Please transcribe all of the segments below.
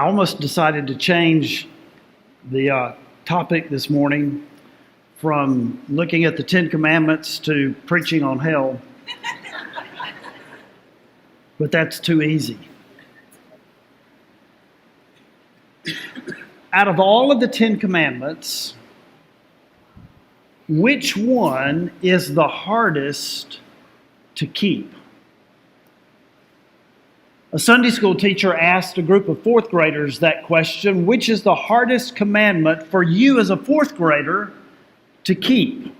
almost decided to change the topic this morning from looking at the Ten Commandments to preaching on hell. But that's too easy. Out of all of the Ten Commandments, which one is the hardest to keep? A Sunday school teacher asked a group of fourth graders that question: which is the hardest commandment for you as a fourth grader to keep?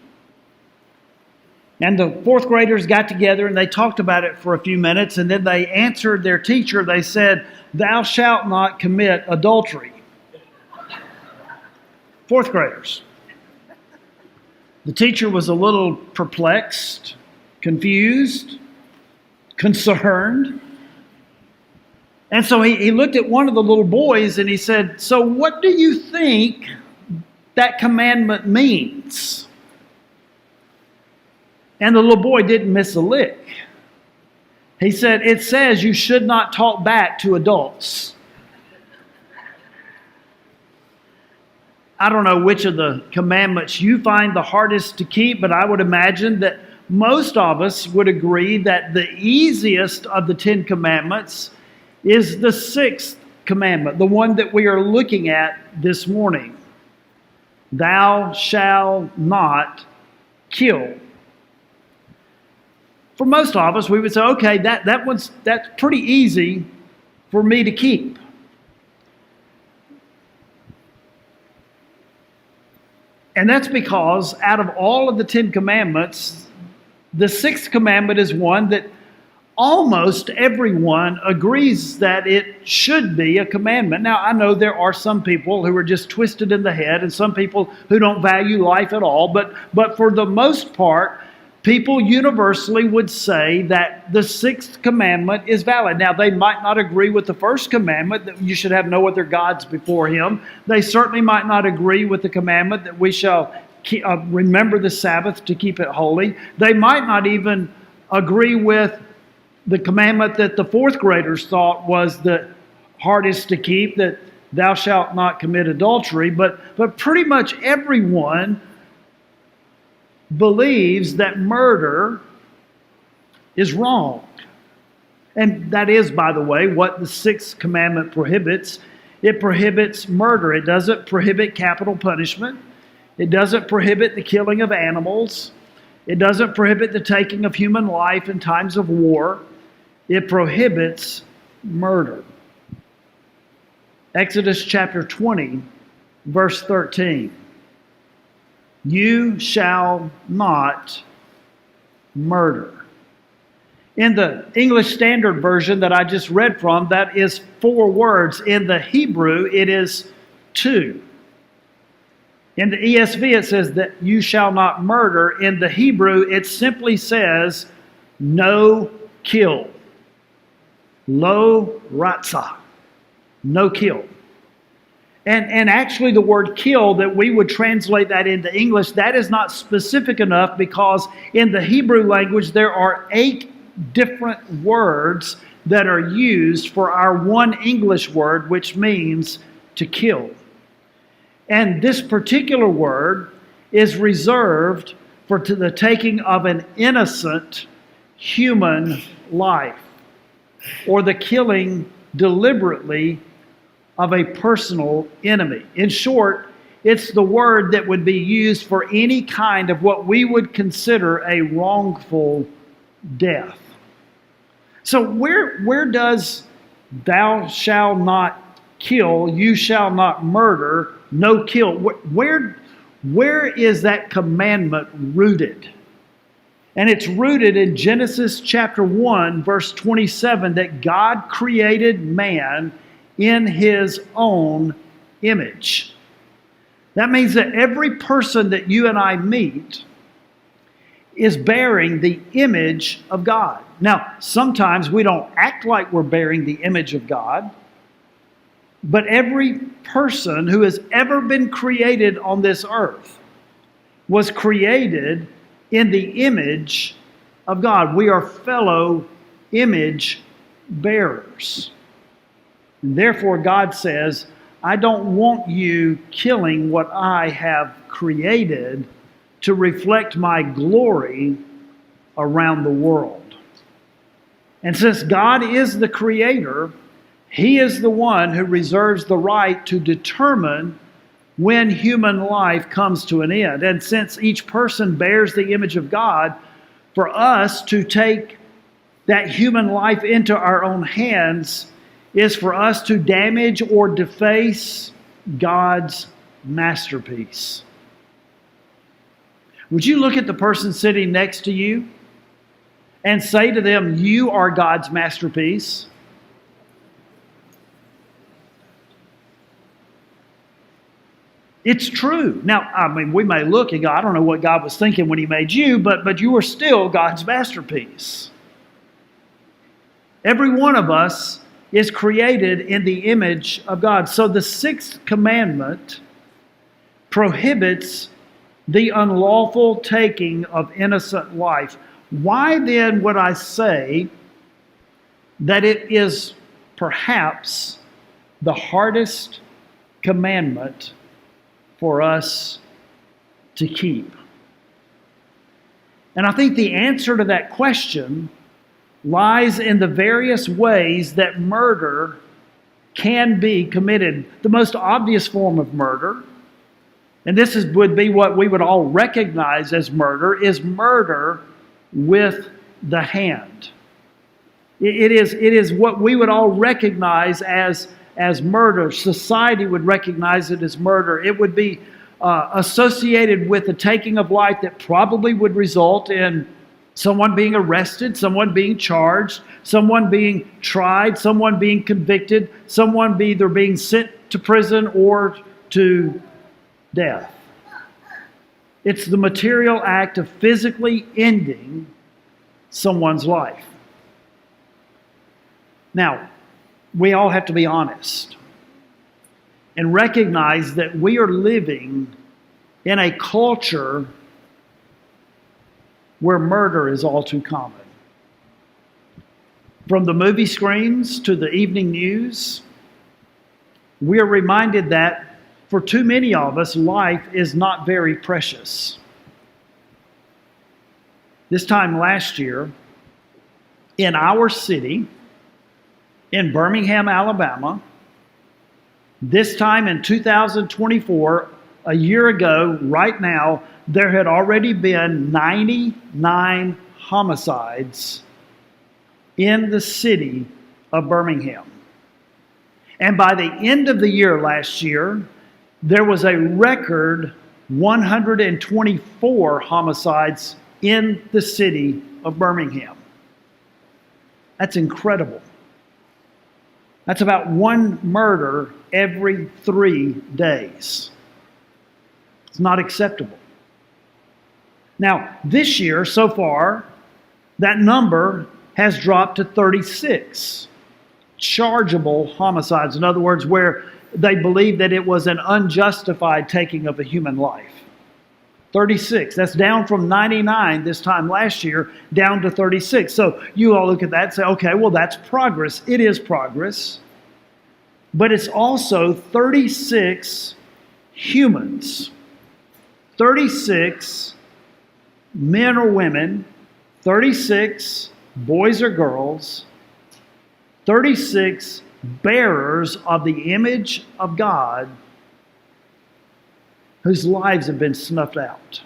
And the fourth graders got together and they talked about it for a few minutes, and then they answered their teacher. They said, "Thou shalt not commit adultery." Fourth graders. The teacher was a little perplexed, confused, concerned. And so he looked at one of the little boys and he said, "So what do you think that commandment means?" And the little boy didn't miss a lick. He said, "It says you should not talk back to adults." I don't know which of the commandments you find the hardest to keep, but I would imagine that most of us would agree that the easiest of the Ten Commandments is the sixth commandment, the one that we are looking at this morning. Thou shalt not kill. For most of us, we would say, okay, that's pretty easy for me to keep. And that's because out of all of the Ten Commandments, the sixth commandment is one that almost everyone agrees that it should be a commandment. Now, I know there are some people who are just twisted in the head and some people who don't value life at all, but for the most part, people universally would say that the sixth commandment is valid. Now, they might not agree with the first commandment, that you should have no other gods before him. They certainly might not agree with the commandment that we shall remember the Sabbath to keep it holy. They might not even agree with the commandment that the fourth graders thought was the hardest to keep, that thou shalt not commit adultery. But pretty much everyone believes that murder is wrong. And that is, by the way, what the sixth commandment prohibits. It prohibits murder. It doesn't prohibit capital punishment. It doesn't prohibit the killing of animals. It doesn't prohibit the taking of human life in times of war. It prohibits murder. Exodus chapter 20, verse 13. You shall not murder. In the English Standard Version that I just read from, that is 4 words. In the Hebrew, it is 2. In the ESV, it says that you shall not murder. In the Hebrew, it simply says no kill. Lo ratzah. No kill. And actually the word kill, that we would translate that into English, that is not specific enough, because in the Hebrew language there are 8 different words that are used for our one English word, which means to kill. And this particular word is reserved for the taking of an innocent human life, or the killing deliberately of a personal enemy. In short, it's the word that would be used for any kind of what we would consider a wrongful death. So where does thou shalt not kill, you shall not murder, no kill, where is that commandment rooted? And it's rooted in Genesis chapter 1, verse 27, that God created man in his own image. That means that every person that you and I meet is bearing the image of God. Now, sometimes we don't act like we're bearing the image of God, but every person who has ever been created on this earth was created in the image of God. We are fellow image bearers. And therefore, God says, I don't want you killing what I have created to reflect my glory around the world. And since God is the creator, He is the one who reserves the right to determine when human life comes to an end. And since each person bears the image of God, for us to take that human life into our own hands is for us to damage or deface God's masterpiece. Would you look at the person sitting next to you and say to them, you are God's masterpiece? It's true. Now, I mean, we may look and go, I don't know what God was thinking when He made you, but you are still God's masterpiece. Every one of us is created in the image of God. So the sixth commandment prohibits the unlawful taking of innocent life. Why then would I say that it is perhaps the hardest commandment for us to keep? And I think the answer to that question lies in the various ways that murder can be committed. The most obvious form of murder, and this would be what we would all recognize as murder, is murder with the hand. It is what we would all recognize as murder. Society would recognize it as murder. It would be associated with the taking of life that probably would result in someone being arrested, someone being charged, someone being tried, someone being convicted, someone either being sent to prison or to death. It's the material act of physically ending someone's life. Now, we all have to be honest and recognize that we are living in a culture where murder is all too common. From the movie screens to the evening news, we are reminded that for too many of us, life is not very precious. This time last year, in our city, in Birmingham, Alabama, this time in 2024, a year ago, right now, there had already been 99 homicides in the city of Birmingham. And by the end of the year last year, there was a record 124 homicides in the city of Birmingham. That's incredible. That's about one murder every 3 days. It's not acceptable. Now, this year, so far, that number has dropped to 36 chargeable homicides. In other words, where they believe that it was an unjustified taking of a human life. 36. That's down from 99 this time last year, down to 36. So you all look at that and say, okay, well, that's progress. It is progress. But it's also 36 humans. 36 men or women, 36 boys or girls, 36 bearers of the image of God whose lives have been snuffed out.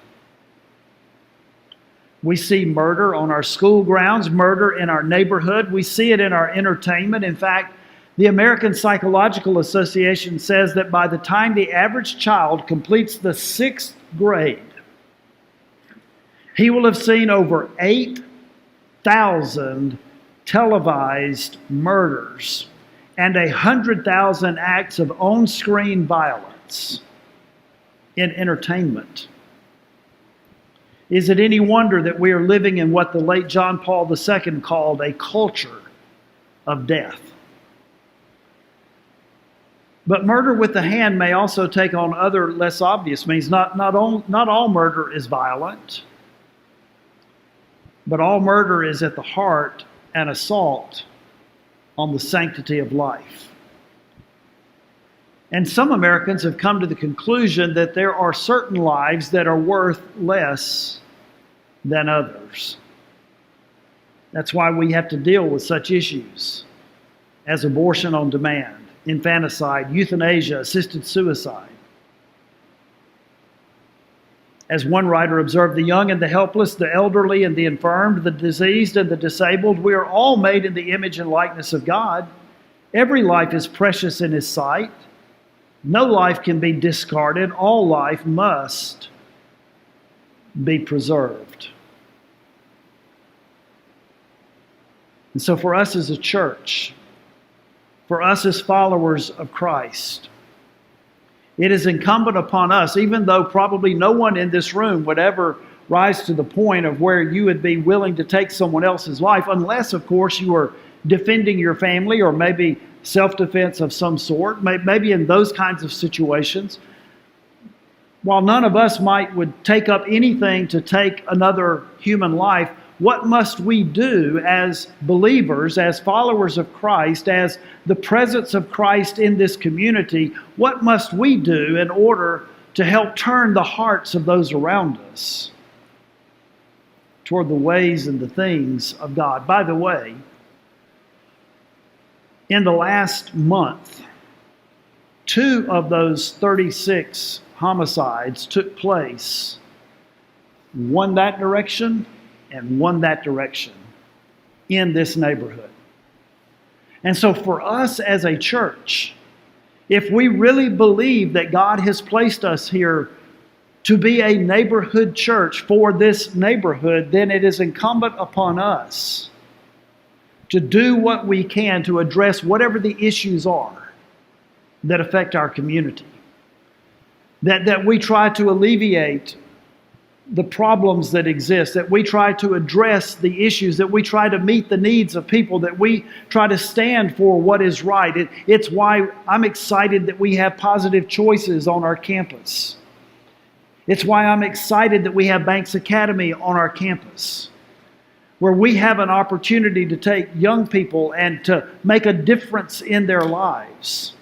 We see murder on our school grounds, murder in our neighborhood. We see it in our entertainment. In fact, the American Psychological Association says that by the time the average child completes the 6th grade, he will have seen over 8,000 televised murders and 100,000 acts of on-screen violence in entertainment. Is it any wonder that we are living in what the late John Paul II called a culture of death? But murder with the hand may also take on other less obvious means. Not all murder is violent, but all murder is at the heart an assault on the sanctity of life. And some Americans have come to the conclusion that there are certain lives that are worth less than others. That's why we have to deal with such issues as abortion on demand, infanticide, euthanasia, assisted suicide. As one writer observed, the young and the helpless, the elderly and the infirmed, the diseased and the disabled, we are all made in the image and likeness of God. Every life is precious in His sight. No life can be discarded. All life must be preserved. And so for us as a church, for us as followers of Christ, it is incumbent upon us, even though probably no one in this room would ever rise to the point of where you would be willing to take someone else's life, unless, of course, you are defending your family or maybe self-defense of some sort, maybe in those kinds of situations. While none of us would take up anything to take another human life, what must we do as believers, as followers of Christ, as the presence of Christ in this community? What must we do in order to help turn the hearts of those around us toward the ways and the things of God? By the way, in the last month, 2 of those 36 homicides took place, one that direction and one that direction in this neighborhood. And so for us as a church, if we really believe that God has placed us here to be a neighborhood church for this neighborhood, then it is incumbent upon us to do what we can to address whatever the issues are that affect our community. That we try to alleviate the problems that exist, that we try to address the issues, that we try to meet the needs of people, that we try to stand for what is right. It's why I'm excited that we have Positive Choices on our campus. It's why I'm excited that we have Banks Academy on our campus, where we have an opportunity to take young people and to make a difference in their lives.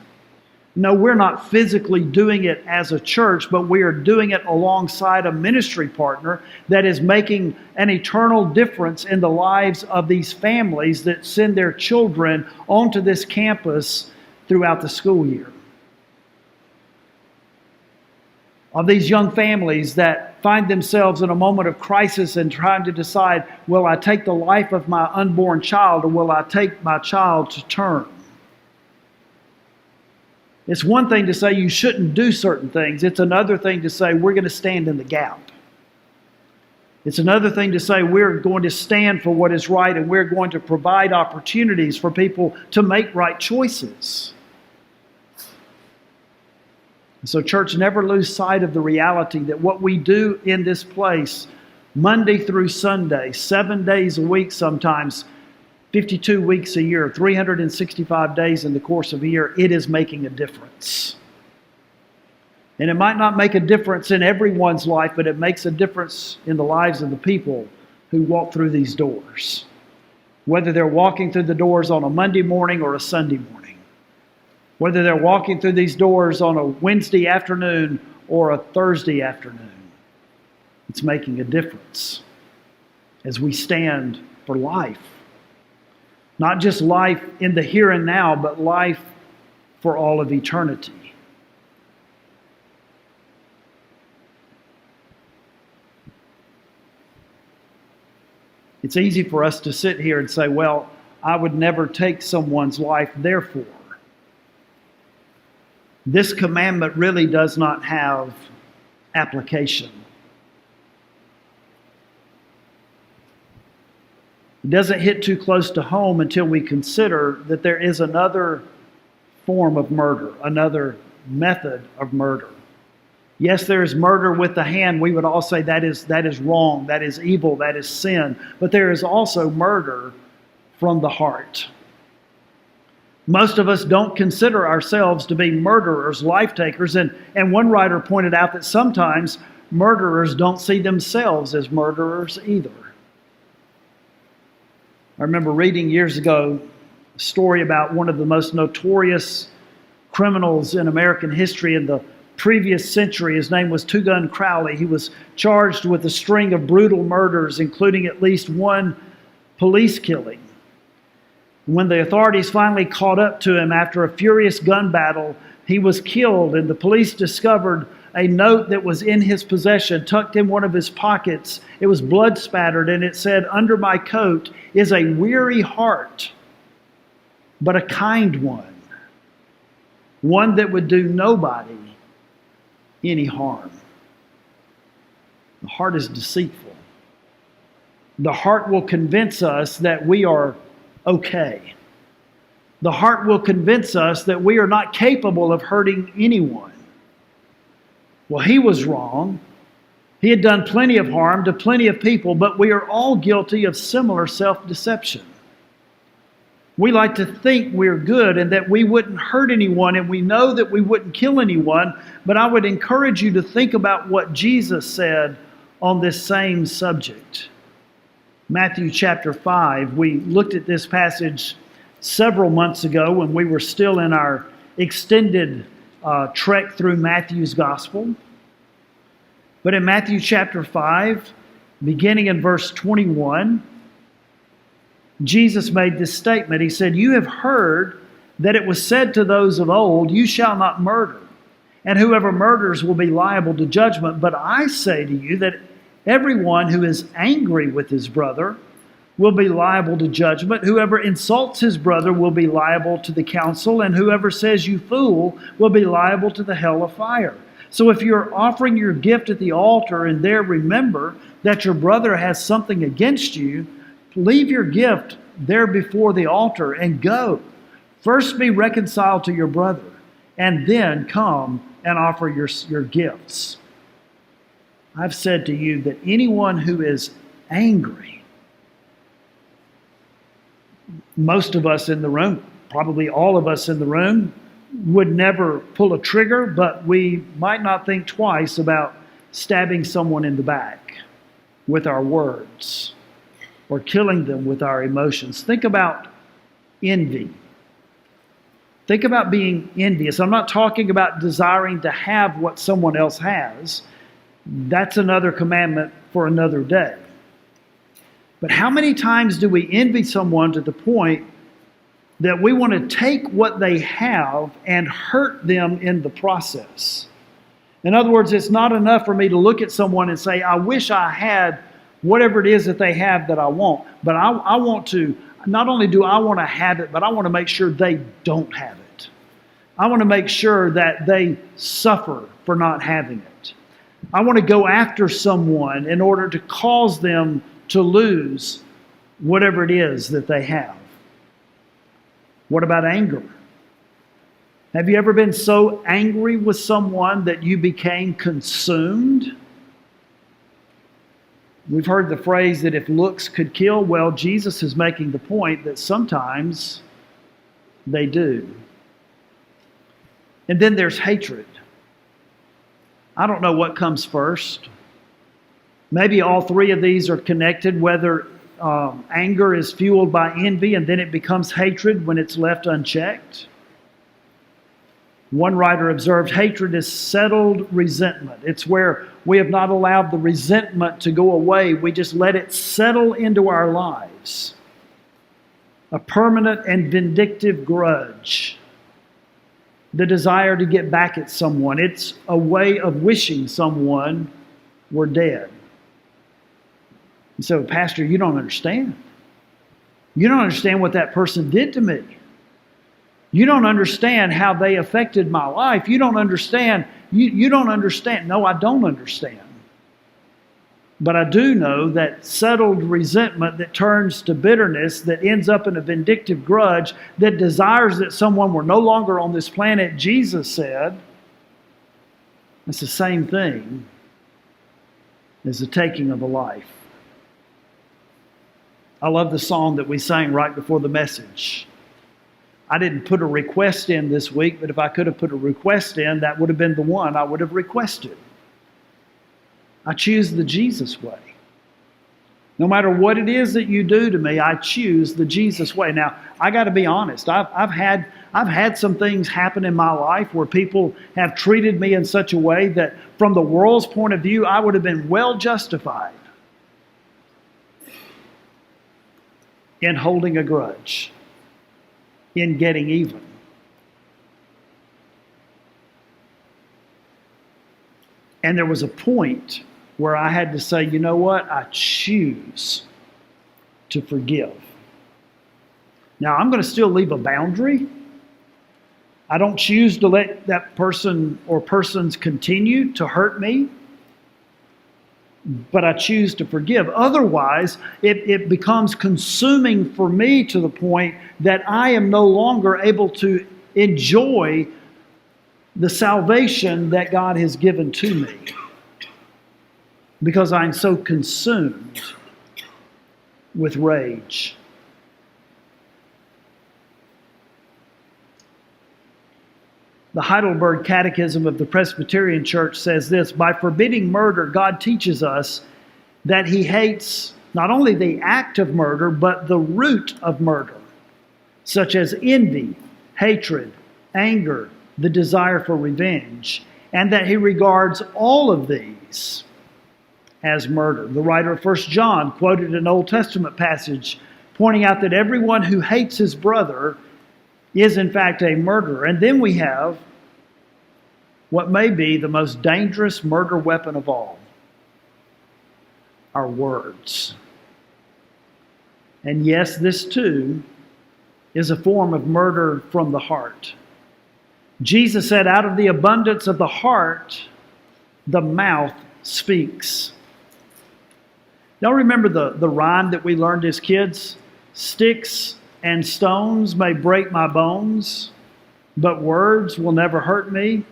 No, we're not physically doing it as a church, but we are doing it alongside a ministry partner that is making an eternal difference in the lives of these families that send their children onto this campus throughout the school year. Of these young families that find themselves in a moment of crisis and trying to decide, will I take the life of my unborn child or will I take my child to term? It's one thing to say you shouldn't do certain things. It's another thing to say we're going to stand in the gap. It's another thing to say we're going to stand for what is right and we're going to provide opportunities for people to make right choices. So, church, never lose sight of the reality that what we do in this place, Monday through Sunday, 7 days a week sometimes, 52 weeks a year, 365 days in the course of a year, it is making a difference. And it might not make a difference in everyone's life, but it makes a difference in the lives of the people who walk through these doors. Whether they're walking through the doors on a Monday morning or a Sunday morning. Whether they're walking through these doors on a Wednesday afternoon or a Thursday afternoon. It's making a difference as we stand for life. Not just life in the here and now, but life for all of eternity. It's easy for us to sit here and say, well, I would never take someone's life, therefore. This commandment really does not have application. It doesn't hit too close to home until we consider that there is another form of murder, another method of murder. Yes, there is murder with the hand. We would all say that is wrong, that is evil, that is sin. But there is also murder from the heart. Most of us don't consider ourselves to be murderers, life takers. And one writer pointed out that sometimes murderers don't see themselves as murderers either. I remember reading years ago a story about one of the most notorious criminals in American history in the previous century. His name was Two Gun Crowley. He was charged with a string of brutal murders, including at least one police killing. When the authorities finally caught up to him after a furious gun battle, he was killed, and the police discovered a note that was in his possession, tucked in one of his pockets. It was blood spattered, and it said, "Under my coat is a weary heart, but a kind one that would do nobody any harm." The heart is deceitful. The heart will convince us that we are okay. The heart will convince us that we are not capable of hurting anyone. Well, he was wrong. He had done plenty of harm to plenty of people, but we are all guilty of similar self-deception. We like to think we're good and that we wouldn't hurt anyone, and we know that we wouldn't kill anyone, but I would encourage you to think about what Jesus said on this same subject. Matthew chapter 5, we looked at this passage several months ago when we were still in our extended trek through Matthew's gospel. But in Matthew chapter 5, beginning in verse 21, Jesus made this statement. He said, "You have heard that it was said to those of old, 'You shall not murder, and whoever murders will be liable to judgment.' But I say to you that everyone who is angry with his brother will be liable to judgment. Whoever insults his brother will be liable to the council, and whoever says 'you fool' will be liable to the hell of fire. So if you're offering your gift at the altar and there remember that your brother has something against you, leave your gift there before the altar and go. First be reconciled to your brother, and then come and offer your gifts. I've said to you that anyone who is angry," most of us in the room, probably all of us in the room, would never pull a trigger, but we might not think twice about stabbing someone in the back with our words or killing them with our emotions. Think about envy. Think about being envious. I'm not talking about desiring to have what someone else has. That's another commandment for another day. But how many times do we envy someone to the point that we want to take what they have and hurt them in the process? In other words, it's not enough for me to look at someone and say, "I wish I had whatever it is that they have that I want," but I want to, not only do I want to have it, but I want to make sure they don't have it. I want to make sure that they suffer for not having it. I want to go after someone in order to cause them to lose whatever it is that they have. What about anger? Have you ever been so angry with someone that you became consumed? We've heard the phrase that if looks could kill. Well, Jesus is making the point that sometimes they do. And then there's hatred. I don't know what comes first. Maybe all three of these are connected, whether anger is fueled by envy and then it becomes hatred when it's left unchecked. One writer observed, hatred is settled resentment. It's where we have not allowed the resentment to go away. We just let it settle into our lives. A permanent and vindictive grudge. The desire to get back at someone. It's a way of wishing someone were dead. And so, Pastor, you don't understand. You don't understand what that person did to me. You don't understand how they affected my life. You don't understand. You don't understand. No, I don't understand. But I do know that settled resentment that turns to bitterness, that ends up in a vindictive grudge, that desires that someone were no longer on this planet, Jesus said, it's the same thing as the taking of a life. I love the song that we sang right before the message. I didn't put a request in this week, but if I could have put a request in, that would have been the one I would have requested. I choose the Jesus way. No matter what it is that you do to me, I choose the Jesus way. Now, I got to be honest. I've had some things happen in my life where people have treated me in such a way that from the world's point of view, I would have been well justified in holding a grudge, in getting even. And there was a point where I had to say, you know what? I choose to forgive. Now, I'm going to still leave a boundary. I don't choose to let that person or persons continue to hurt me, but I choose to forgive. Otherwise, it becomes consuming for me to the point that I am no longer able to enjoy the salvation that God has given to me, because I'm so consumed with rage. The Heidelberg Catechism of the Presbyterian Church says this: by forbidding murder, God teaches us that He hates not only the act of murder, but the root of murder, such as envy, hatred, anger, the desire for revenge, and that He regards all of these as murder. The writer of 1 John quoted an Old Testament passage pointing out that everyone who hates his brother is in fact a murderer. And then we have what may be the most dangerous murder weapon of all: our words. And yes, this too is a form of murder from the heart. Jesus said, out of the abundance of the heart, the mouth speaks. Y'all remember the rhyme that we learned as kids? Sticks and stones may break my bones, but words will never hurt me.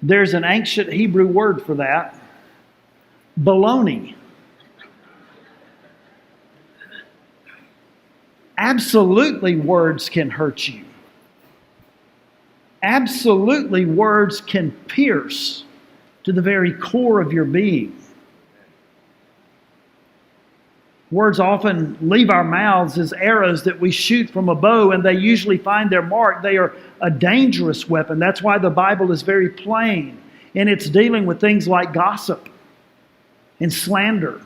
There's an ancient Hebrew word for that: baloney. Absolutely, words can hurt you. Absolutely, words can pierce to the very core of your being. Words often leave our mouths as arrows that we shoot from a bow, and they usually find their mark. They are a dangerous weapon. That's why the Bible is very plain in its dealing with things like gossip and slander.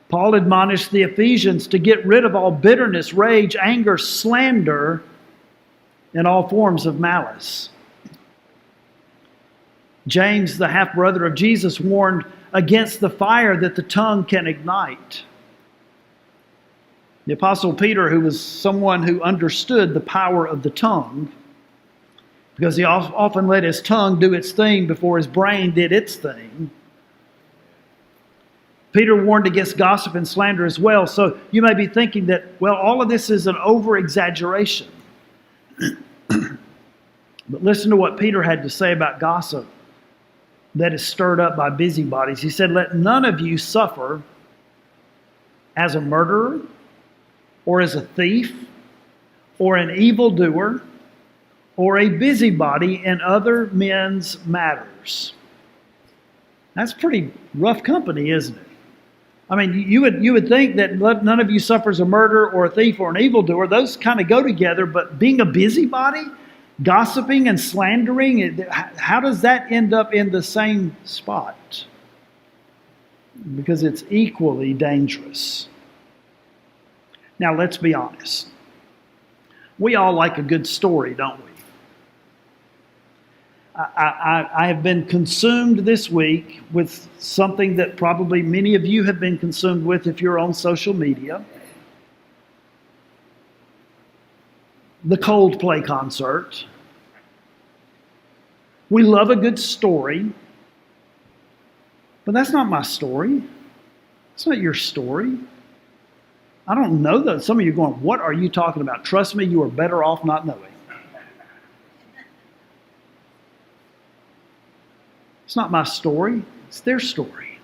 Paul admonished the Ephesians to get rid of all bitterness, rage, anger, slander, and all forms of malice. James, the half-brother of Jesus, warned against the fire that the tongue can ignite. The Apostle Peter, who was someone who understood the power of the tongue, because he often let his tongue do its thing before his brain did its thing, Peter warned against gossip and slander as well. So you may be thinking that, well, all of this is an over-exaggeration. But listen to what Peter had to say about gossip that is stirred up by busybodies. He said, let none of you suffer as a murderer, or as a thief, or an evildoer, or a busybody in other men's matters. That's pretty rough company, isn't it? I mean, you would think that none of you suffers a murderer or a thief or an evildoer. Those kind of go together, but being a busybody, gossiping and slandering, how does that end up in the same spot? Because it's equally dangerous. Now, let's be honest. We all like a good story, don't we? I have been consumed this week with something that probably many of you have been consumed with if you're on social media. The Coldplay concert. We love a good story, but that's not my story. It's not your story. I don't know that. Some of you are going, what are you talking about? Trust me, you are better off not knowing. It's not my story. It's their story.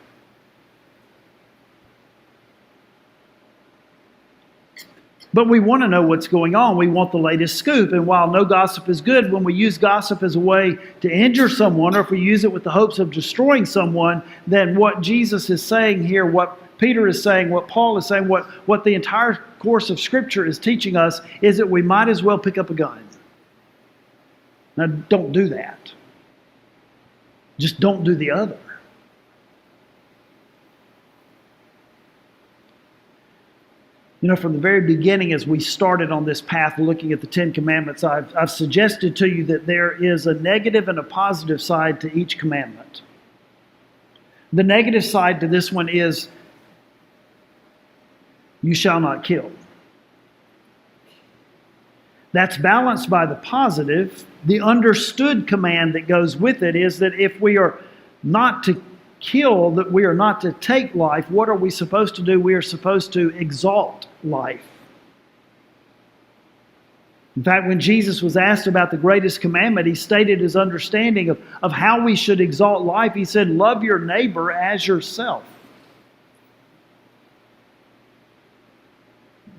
But we want to know what's going on. We want the latest scoop. And while no gossip is good, when we use gossip as a way to injure someone, or if we use it with the hopes of destroying someone, then what Jesus is saying here, what Peter is saying, what Paul is saying, what the entire course of Scripture is teaching us is that we might as well pick up a gun. Now, don't do that. Just don't do the other. You know, from the very beginning, as we started on this path looking at the Ten Commandments, I've suggested to you that there is a negative and a positive side to each commandment. The negative side to this one is, you shall not kill. That's balanced by the positive. The understood command that goes with it is that if we are not to kill, that we are not to take life, what are we supposed to do? We are supposed to exalt life. In fact, when Jesus was asked about the greatest commandment, he stated his understanding of how we should exalt life. He said, love your neighbor as yourself.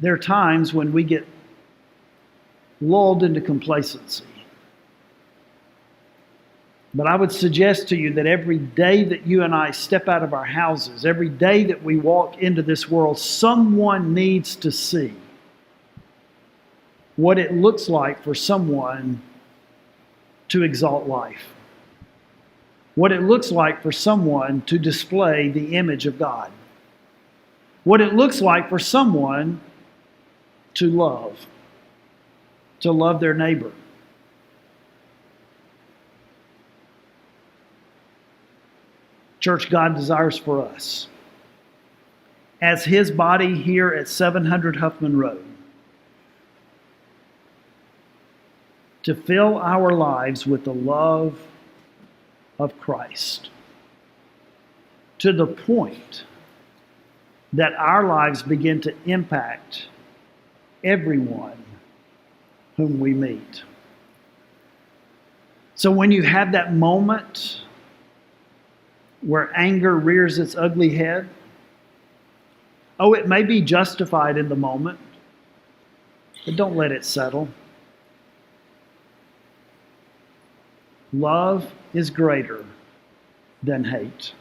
There are times when we get lulled into complacency. But I would suggest to you that every day that you and I step out of our houses, every day that we walk into this world, someone needs to see what it looks like for someone to exalt life. What it looks like for someone to display the image of God. What it looks like for someone to love their neighbor. Church, God desires for us, as His body here at 700 Huffman Road, to fill our lives with the love of Christ, to the point that our lives begin to impact everyone whom we meet. So when you have that moment where anger rears its ugly head, it may be justified in the moment, but don't let it settle. Love is greater than hate.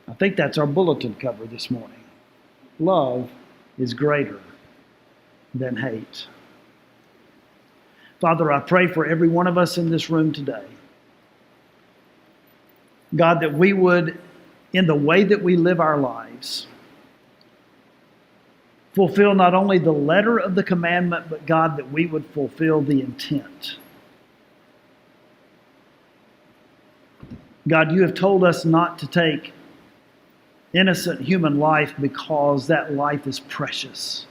I think that's our bulletin cover this morning. Love is greater than hate. Father, I pray for every one of us in this room today, God, that we would, in the way that we live our lives, fulfill not only the letter of the commandment, but God, that we would fulfill the intent. God, you have told us not to take innocent human life because that life is precious.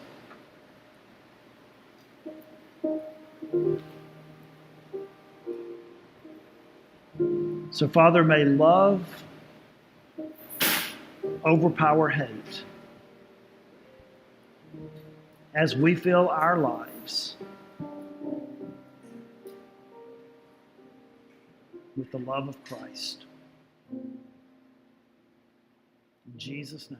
So, Father, may love overpower hate as we fill our lives with the love of Christ. In Jesus' name.